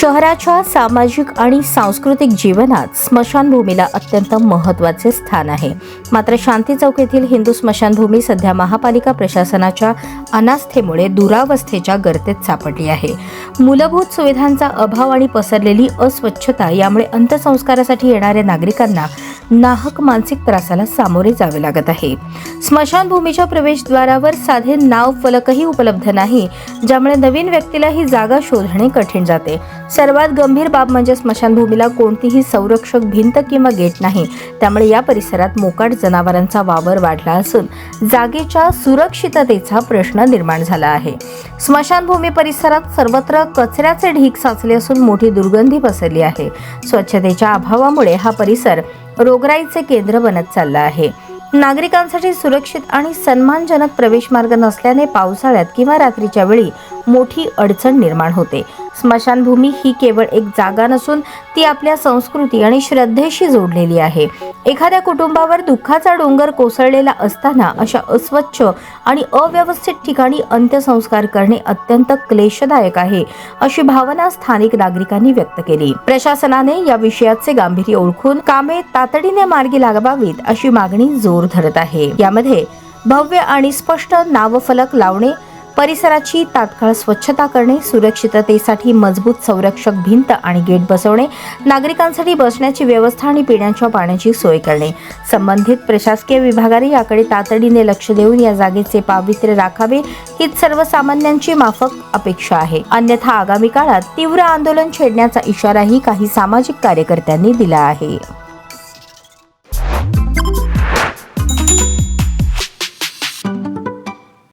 शहराच्या सामाजिक आणि सांस्कृतिक जीवनात स्मशानभूमीला अत्यंत महत्त्वाचे स्थान आहे. मात्र शांती चौक येथील हिंदू स्मशानभूमी सध्या महापालिका प्रशासनाच्या अनास्थेमुळे दुरावस्थेच्या गर्तेत सापडली आहे. मूलभूत सुविधांचा अभाव आणि पसरलेली अस्वच्छता यामुळे अंत्यसंस्कारासाठी येणाऱ्या नागरिकांना नाहक मानसिक त्रासाला सामोरे जावे लागत आहे. स्मशानभूमीच्या प्रवेशद्वारावर साधे नाव फलकही उपलब्ध नाही, ज्यामुळे नवीन व्यक्तीला ही जागा शोधणे कठीण जाते. सर्वात गंभीर बाब म्हणजे स्मशानभूमीला कोणतीही संरक्षक भिंत किंवा गेट नाही. त्यामुळे या परिसरात मोकाट जनावरांचा वावर वाढला असून जागेच्या सुरक्षिततेचा प्रश्न निर्माण झाला आहे. स्मशानभूमी परिसरात सर्वत्र कचऱ्याचे ढीग साचले असून मोठी दुर्गंधी पसरली आहे. स्वच्छतेच्या अभावामुळे हा परिसर रोगराईचे केंद्र बनत चालला आहे. नागरिकांसाठी सुरक्षित आणि सन्मानजनक प्रवेश मार्ग नसल्याने पावसाळ्यात किंवा रात्रीच्या वेळी मोठी अडचण निर्माण होते. स्मशानभूमी ही केवळ एक जागा नसून ती आपल्या संस्कृती आणि श्रद्धेशी जोडलेली आहे. एखाद्या कुटुंबावर दुःखाचा डोंगर कोसळलेला असताना अशा अस्वच्छ आणि अव्यवस्थित ठिकाणी अंत्यसंस्कार करणे अत्यंत क्लेशदायक आहे, अशी भावना स्थानिक नागरिकांनी व्यक्त केली. प्रशासनाने या विषयाचे गांभीर्य ओळखून कामे तातडीने मार्गी लावावीत अशी मागणी जोर धरत आहे. यामध्ये भव्य आणि स्पष्ट नावफलक लावणे, परिसराची तात्काळ स्वच्छता करणे, सुरक्षिततेसाठी मजबूत संरक्षक भिंत आणि गेट बसवणे, नागरिकांसाठी बसण्याची व्यवस्था आणि पिण्याच्या पाण्याची सोय करणे. संबंधित प्रशासकीय विभागाने याकडे तातडीने लक्ष देऊन या जागेचे पावित्र्य राखावे हीच सर्वसामान्यांची माफक अपेक्षा आहे. अन्यथा आगामी काळात तीव्र आंदोलन छेडण्याचा इशाराही काही सामाजिक कार्यकर्त्यांनी दिला आहे.